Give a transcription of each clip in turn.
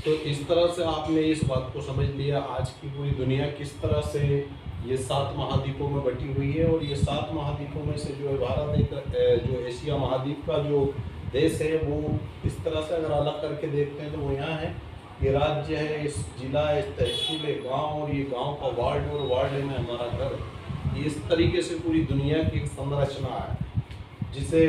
तो इस तरह से आपने इस बात को समझ लिया आज की पूरी दुनिया किस तरह से ये 7 महाद्वीपों में बटी हुई है। और ये 7 महाद्वीपों में से जो है भारत एक जो एशिया महाद्वीप का जो देश है वो इस तरह से अगर अलग करके देखते हैं तो वो यहाँ है, ये राज्य है, इस जिला है, इस तहसील है, गाँव, और ये गाँव का वार्ड, और वार्ड में हमारा घर। ये इस तरीके से पूरी दुनिया की एक संरचना है, जिसे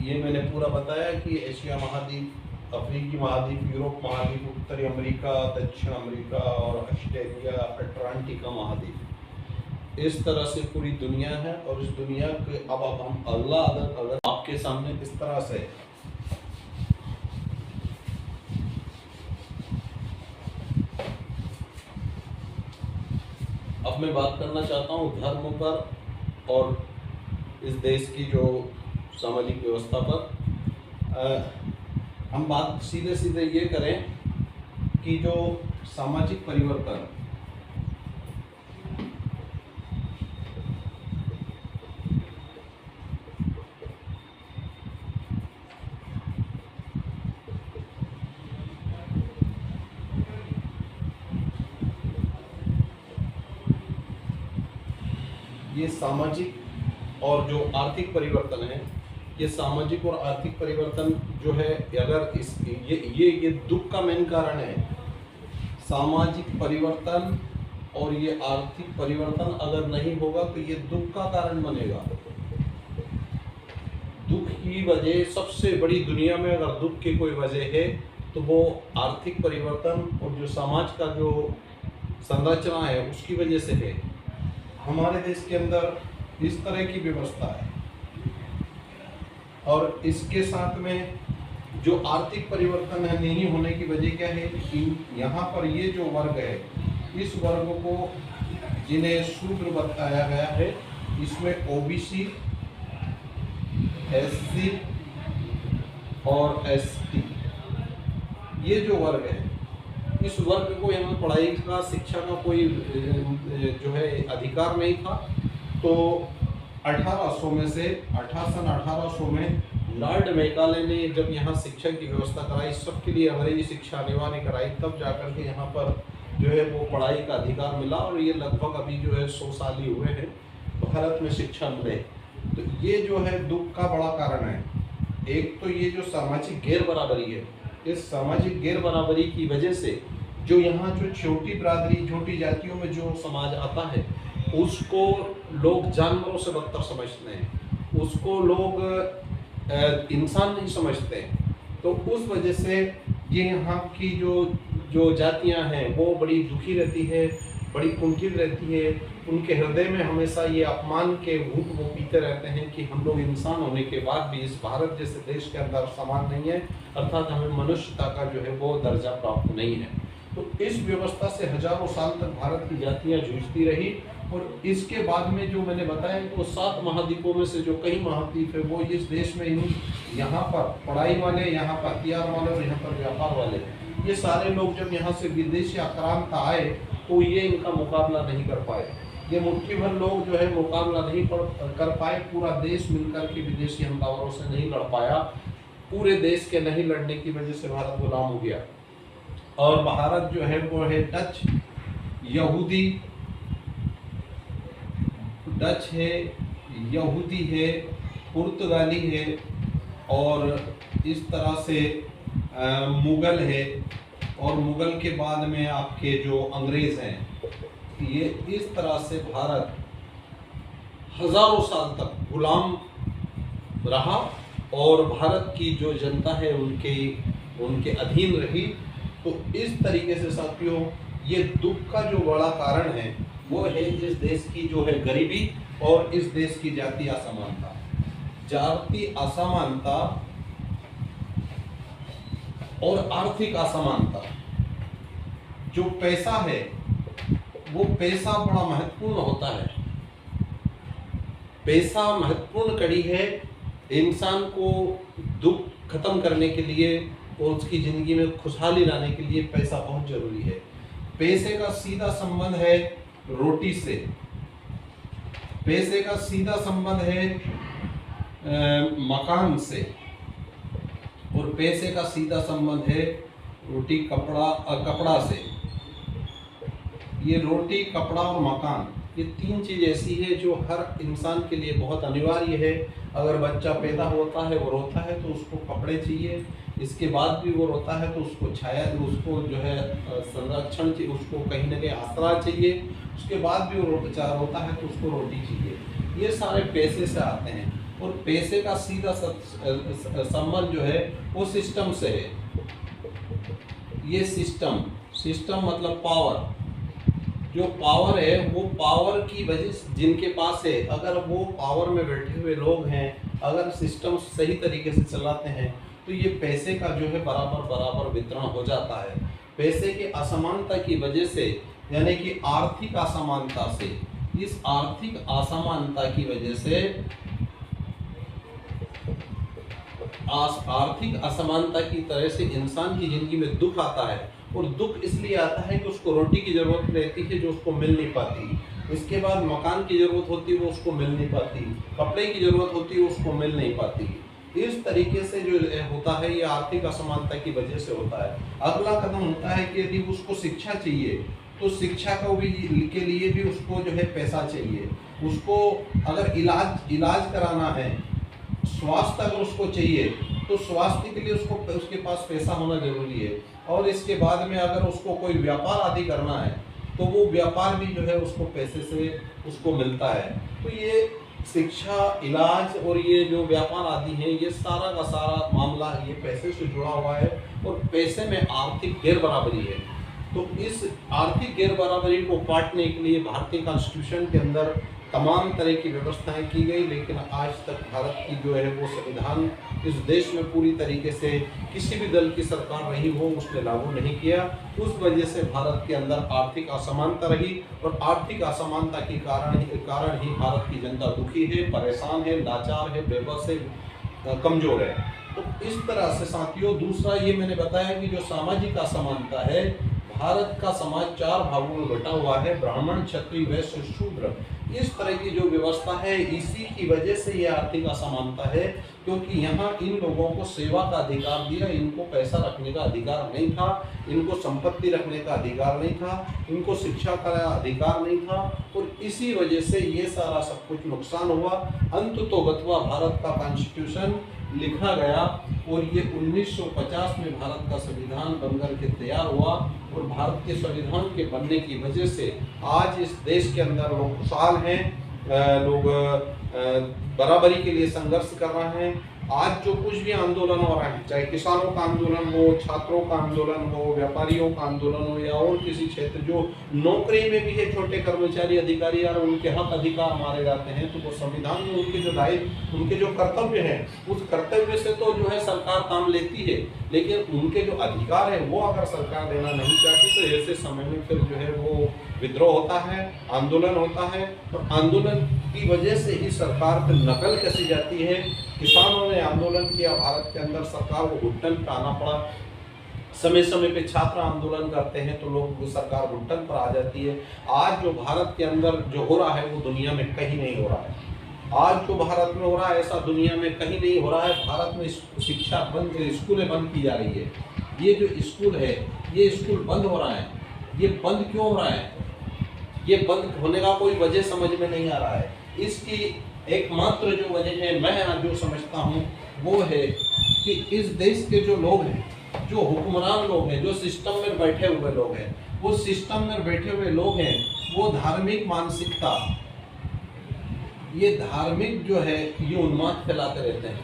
ये मैंने पूरा बताया कि एशिया महाद्वीप, अफ्रीकी महाद्वीप, यूरोप महाद्वीप, उत्तरी अमेरिका, दक्षिण अमेरिका और ऑस्ट्रेलिया, अटलांटिका महाद्वीप, इस तरह से पूरी दुनिया है। और इस दुनिया के अब हम अल्लाह अगर आपके सामने इस तरह से अब मैं बात करना चाहता हूँ धर्म पर और इस देश की जो सामाजिक व्यवस्था पर। हम बात सीधे सीधे ये करें कि जो सामाजिक परिवर्तन ये सामाजिक और जो आर्थिक परिवर्तन है, ये सामाजिक और आर्थिक परिवर्तन जो है, अगर इस ये दुख का मेन कारण है। सामाजिक परिवर्तन और ये आर्थिक परिवर्तन अगर नहीं होगा तो ये दुख का कारण बनेगा। दुख की वजह सबसे बड़ी, दुनिया में अगर दुख की कोई वजह है तो वो आर्थिक परिवर्तन और जो समाज का जो संरचना है उसकी वजह से है। हमारे देश के अंदर इस तरह की व्यवस्था है और इसके साथ में जो आर्थिक परिवर्तन है नहीं होने की वजह क्या है कि यहाँ पर ये जो वर्ग है, इस वर्ग को जिन्हें शूद्र बताया गया है, इसमें ओबीसी, एससी और एसटी, ये जो वर्ग है, इस वर्ग को यहाँ पढ़ाई का, शिक्षा का कोई जो है अधिकार नहीं था। तो 1800 में से 1800 में लॉर्ड मैकाले ने जब यहाँ शिक्षा की व्यवस्था कराई, सबके लिए अंग्रेजी शिक्षा अनिवार्य कराई, तब जाकर के यहाँ पर जो है वो पढ़ाई का अधिकार मिला। और ये लगभग अभी जो है 100 साल ही हुए हैं भारत में शिक्षा मिले। तो ये जो है दुख का बड़ा कारण है। एक तो ये जो सामाजिक गैर बराबरी है, इस सामाजिक गैर बराबरी की वजह से जो यहाँ जो छोटी बिरादरी, छोटी जातियों में जो समाज आता है उसको लोग जानवरों से बदतर समझते हैं, उसको लोग इंसान नहीं समझते। तो उस वजह से ये यहाँ की जो जातियाँ हैं वो बड़ी दुखी रहती है, बड़ी कुंठित रहती है। उनके हृदय में हमेशा ये अपमान के घूंट वो पीते रहते हैं कि हम लोग इंसान होने के बाद भी इस भारत जैसे देश के अंदर समान नहीं है, अर्थात हमें मनुष्यता का जो है वो दर्जा प्राप्त नहीं है। तो इस व्यवस्था से हजारों साल तक भारत की जातियां जूझती रही। और इसके बाद में जो मैंने बताया कि वो 7 महाद्वीपों में से जो कई महाद्वीप है वो इस देश में ही, यहाँ पर पढ़ाई वाले, यहाँ पर हथियार वाले और यहाँ पर व्यापार वाले, ये सारे लोग जब यहाँ से विदेशी आक्रांत आए तो ये इनका मुकाबला नहीं कर पाए। ये मुट्ठी भर लोग जो है मुकाबला नहीं कर पाए। पूरा देश मिलकर के विदेशी हमलावरों से नहीं लड़ पाया। पूरे देश के नहीं लड़ने की वजह से भारत गुलाम हो गया। और भारत जो है वो है डच, यहूदी, डच है, यहूदी है, पुर्तगाली है और इस तरह से मुगल है। और मुगल के बाद में आपके जो अंग्रेज़ हैं, ये इस तरह से भारत हजारों साल तक गुलाम रहा और भारत की जो जनता है उनके अधीन रही। तो इस तरीके से साथियों ये दुख का जो बड़ा कारण है वो है इस देश की जो है गरीबी और इस देश की जातीय असमानता। जातीय असमानता और आर्थिक असमानता। जो पैसा है वो पैसा बड़ा महत्वपूर्ण होता है। पैसा महत्वपूर्ण कड़ी है इंसान को दुख खत्म करने के लिए और उसकी ज़िंदगी में खुशहाली लाने के लिए पैसा बहुत ज़रूरी है। पैसे का सीधा संबंध है रोटी से, पैसे का सीधा संबंध है मकान से और पैसे का सीधा संबंध है रोटी कपड़ा कपड़ा से, ये रोटी कपड़ा और मकान, ये तीन चीज़ ऐसी है जो हर इंसान के लिए बहुत अनिवार्य है। अगर बच्चा पैदा होता है, वो रोता है तो उसको कपड़े चाहिए, इसके बाद भी वो रोता है तो उसको छाया, उसको जो है संरक्षण चाहिए, उसको कहीं ना कहीं आसरा चाहिए, उसके बाद भी वो रोता है तो उसको रोटी चाहिए। ये सारे पैसे से आते हैं और पैसे का सीधा संबंध जो है वो सिस्टम से है। ये सिस्टम मतलब पावर, जो पावर है वो पावर की वजह से जिनके पास है, अगर वो पावर में बैठे हुए लोग हैं, अगर सिस्टम सही तरीके से चलाते हैं तो ये पैसे का जो है बराबर वितरण हो जाता है। पैसे की असमानता की वजह से, यानी कि आर्थिक असमानता से, इस आर्थिक असमानता की वजह से, आर्थिक असमानता की तरह से इंसान की जिंदगी में दुख आता है। और दुख इसलिए आता है कि उसको रोटी की जरूरत रहती है जो उसको मिल नहीं पाती, इसके बाद मकान की जरूरत होती है वो उसको मिल नहीं पाती, कपड़े की जरूरत होती है उसको मिल नहीं पाती। इस तरीके से जो होता है ये आर्थिक असमानता की वजह से होता है। अगला कदम होता है कि यदि उसको शिक्षा चाहिए तो शिक्षा को भी के लिए भी उसको जो है पैसा चाहिए। उसको अगर इलाज कराना है, स्वास्थ्य अगर उसको चाहिए तो स्वास्थ्य के लिए उसके पास पैसा होना जरूरी है। और इसके बाद में अगर उसको कोई व्यापार आदि करना है तो वो व्यापार भी जो है उसको पैसे से उसको मिलता है। तो ये शिक्षा, इलाज और ये जो व्यापार आदि है, ये सारा का सारा मामला ये पैसे से जुड़ा हुआ है और पैसे में आर्थिक गैर बराबरी है। तो इस आर्थिक गैर बराबरी को काटने के लिए भारतीय कॉन्स्टिट्यूशन के अंदर तमाम तरह की व्यवस्थाएं की गई, लेकिन आज तक भारत की जो है वो संविधान इस देश में पूरी तरीके से किसी भी दल की सरकार रही हो उसने लागू नहीं किया। उस वजह से भारत के अंदर आर्थिक असमानता रही और आर्थिक असमानता के कारण ही भारत की जनता दुखी है, परेशान है, लाचार है, बेबस है, कमजोर है। तो इस तरह से साथियों, दूसरा ये मैंने बताया कि जो सामाजिक असमानता है, भारत का समाज 4 भागों में बटा हुआ है, ब्राह्मण, क्षत्रिय, वैश्य, शूद्र। इस तरह की जो व्यवस्था है, इसी की वजह से ये आर्थिक असमानता है, क्योंकि यहाँ इन लोगों को सेवा का अधिकार दिया, इनको पैसा रखने का अधिकार नहीं था, इनको संपत्ति रखने का अधिकार नहीं था, इनको शिक्षा का अधिकार नहीं था, और इसी वजह से ये सारा सब कुछ नुकसान हुआ। अंततोगत्वा भारत का कॉन्स्टिट्यूशन लिखा गया और ये 1950 में भारत का संविधान बनकर के तैयार हुआ। और भारत के संविधान के बनने की वजह से आज इस देश के अंदर लोग खुशहाल हैं, लोग बराबरी के लिए संघर्ष कर रहे हैं। आज जो कुछ भी आंदोलन हो रहा है, चाहे किसानों का आंदोलन हो, छात्रों का आंदोलन हो, व्यापारियों का आंदोलन हो, या और किसी क्षेत्र जो नौकरी में भी है, छोटे कर्मचारी अधिकारी यार उनके हक अधिकार मारे जाते हैं, तो वो संविधान में उनके जो दायित्व, उनके जो कर्तव्य हैं, उस कर्तव्य से तो जो है सरकार काम लेती है, लेकिन उनके जो अधिकार है वो अगर सरकार देना नहीं चाहती तो ऐसे समय में फिर जो है वो विद्रोह होता है, आंदोलन होता है। और आंदोलन की वजह से ही सरकार पर नकल कसी जाती है। किसानों ने आंदोलन किया भारत के अंदर, सरकार को घुटन पे आना पड़ा। समय समय पे छात्र आंदोलन करते हैं तो लोग सरकार घुटन पर आ जाती है। आज जो भारत के अंदर जो हो रहा है वो दुनिया में कहीं नहीं हो रहा है। आज जो भारत में हो रहा है ऐसा दुनिया में कहीं नहीं हो रहा है। भारत में शिक्षा बंद, स्कूलें बंद की जा रही है। ये जो स्कूल है, ये स्कूल बंद हो रहा है। ये बंद क्यों हो रहा है? ये बंद होने का कोई वजह समझ में नहीं आ रहा है। इसकी एकमात्र जो वजह है, मैं आज जो समझता हूँ वो है कि इस देश के जो लोग हैं, जो हुक्मरान लोग हैं, जो सिस्टम में बैठे हुए लोग हैं, वो सिस्टम में बैठे हुए लोग हैं, वो धार्मिक मानसिकता, ये धार्मिक जो है ये उन्माद फैलाते रहते हैं।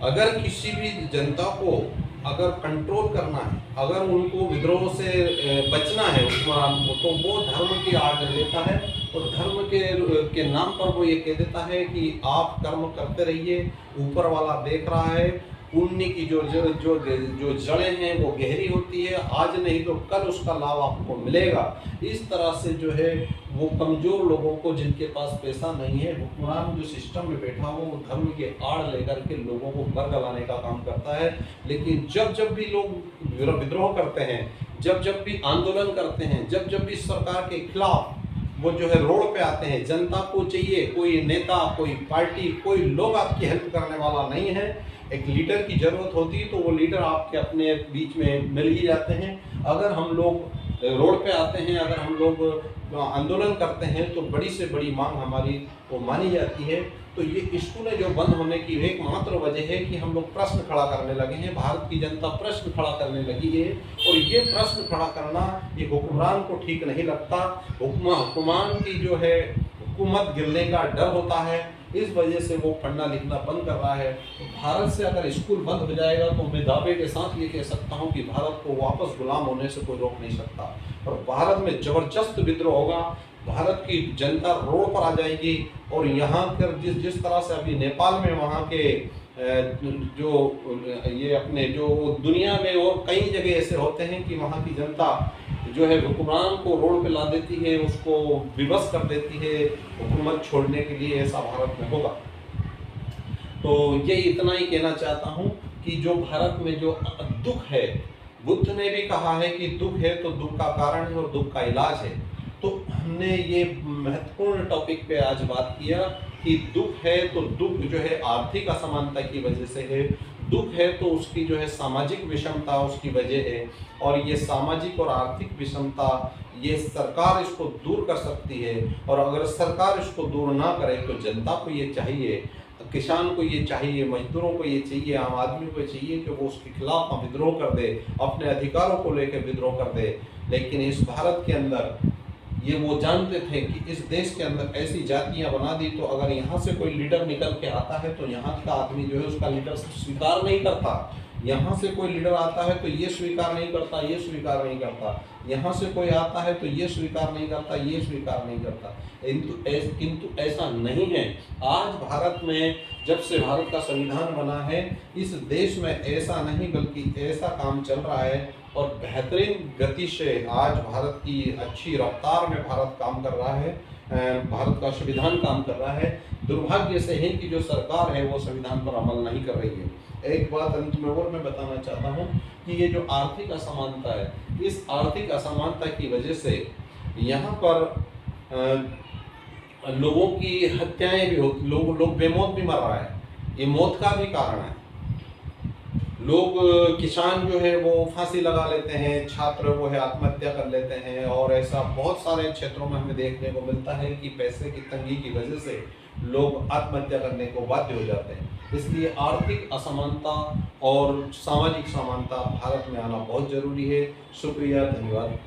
अगर किसी भी जनता को अगर कंट्रोल करना है, अगर उनको विद्रोह से बचना है हुक्मरान को, तो वो धर्म की आड़ लेता है और धर्म के नाम पर वो ये कह देता है कि आप कर्म करते रहिए, ऊपर वाला देख रहा है। पुण्य की जो जड़ें हैं वो गहरी होती है, आज नहीं तो कल उसका लाभ आपको मिलेगा। इस तरह से जो है वो कमज़ोर लोगों को, जिनके पास पैसा नहीं है, हुक्मरान जो सिस्टम में बैठा हो वो धर्म के आड़ लेकर के लोगों को बरगलाने का काम करता है। लेकिन जब भी लोग विद्रोह करते हैं, जब भी आंदोलन करते हैं, जब भी सरकार के खिलाफ वो जो है रोड पे आते हैं, जनता को चाहिए कोई नेता, कोई पार्टी, कोई लोग आपकी हेल्प करने वाला नहीं है। एक लीडर की ज़रूरत होती है, तो वो लीडर आपके अपने बीच में मिल ही जाते हैं। अगर हम लोग रोड पे आते हैं, अगर हम लोग आंदोलन करते हैं, तो बड़ी से बड़ी मांग हमारी वो मानी जाती है। तो ये स्कूलें जो बंद होने की एकमात्र वजह है कि हम लोग प्रश्न खड़ा करने लगे हैं, भारत की जनता प्रश्न खड़ा करने लगी है। और ये प्रश्न खड़ा करना ये हुक्मरान को ठीक नहीं लगता। हुक्मरान की जो है हुकूमत गिरने का डर होता है, इस वजह से वो पढ़ना लिखना बंद कर रहा है। भारत से अगर स्कूल बंद हो जाएगा तो मैं दावे के साथ ये कह सकता हूँ कि भारत को वापस गुलाम होने से कोई रोक नहीं सकता। और भारत में ज़बरदस्त विद्रोह होगा, भारत की जनता रोड पर आ जाएगी। और यहाँ कर जिस तरह से अभी नेपाल में वहाँ के जो ये अपने जो दुनिया में और कई जगह ऐसे होते हैं कि वहाँ की जनता जो है हुक्मरान को रोड पे ला देती है, उसको विवश कर देती है हुकूमत छोड़ने के लिए, ऐसा भारत में होगा। तो ये इतना ही कहना चाहता हूँ कि जो भारत में जो दुख है, बुद्ध ने भी कहा है कि दुख है तो दुख का कारण है और दुख का इलाज है। तो हमने ये महत्वपूर्ण टॉपिक पे आज बात किया कि दुख है तो दुख जो है आर्थिक असमानता की वजह से है, दुख है तो उसकी जो है सामाजिक विषमता उसकी वजह है। और ये सामाजिक और आर्थिक विषमता ये सरकार इसको दूर कर सकती है। और अगर सरकार इसको दूर ना करे तो जनता को ये चाहिए, किसान को ये चाहिए, मजदूरों को ये चाहिए, आम आदमी को चाहिए कि वो उसके खिलाफ विद्रोह कर दे, अपने अधिकारों को लेकर विद्रोह कर दे। लेकिन इस भारत के अंदर ये वो जानते थे कि इस देश के अंदर ऐसी जातियां बना दी, तो अगर यहाँ से कोई लीडर निकल के आता है तो यहाँ का आदमी जो है उसका लीडर स्वीकार नहीं करता। यहाँ से कोई लीडर आता है तो ये स्वीकार नहीं करता, ये स्वीकार नहीं करता। यहाँ से कोई आता है तो ये स्वीकार नहीं करता, ये स्वीकार नहीं करता। किंतु ऐसा नहीं है। आज भारत में जब से भारत का संविधान बना है, इस देश में ऐसा नहीं बल्कि ऐसा काम चल रहा है और बेहतरीन गति से आज भारत की अच्छी रफ्तार में भारत काम कर रहा है, भारत का संविधान काम कर रहा है। दुर्भाग्य से है कि जो सरकार है वो संविधान पर अमल नहीं कर रही है। एक बात अंत में और मैं बताना चाहता हूँ कि ये जो आर्थिक असमानता है, इस आर्थिक असमानता की वजह से यहाँ पर लोगों की हत्याएं भी होती, लोग बेमौत भी मर रहा है। ये मौत का भी कारण है। लोग किसान जो है वो फांसी लगा लेते हैं, छात्र वो है आत्महत्या कर लेते हैं। और ऐसा बहुत सारे क्षेत्रों में हमें देखने को मिलता है कि पैसे की तंगी की वजह से लोग आत्महत्या करने को बाध्य हो जाते हैं। इसलिए आर्थिक असमानता और सामाजिक समानता भारत में आना बहुत जरूरी है। शुक्रिया, धन्यवाद।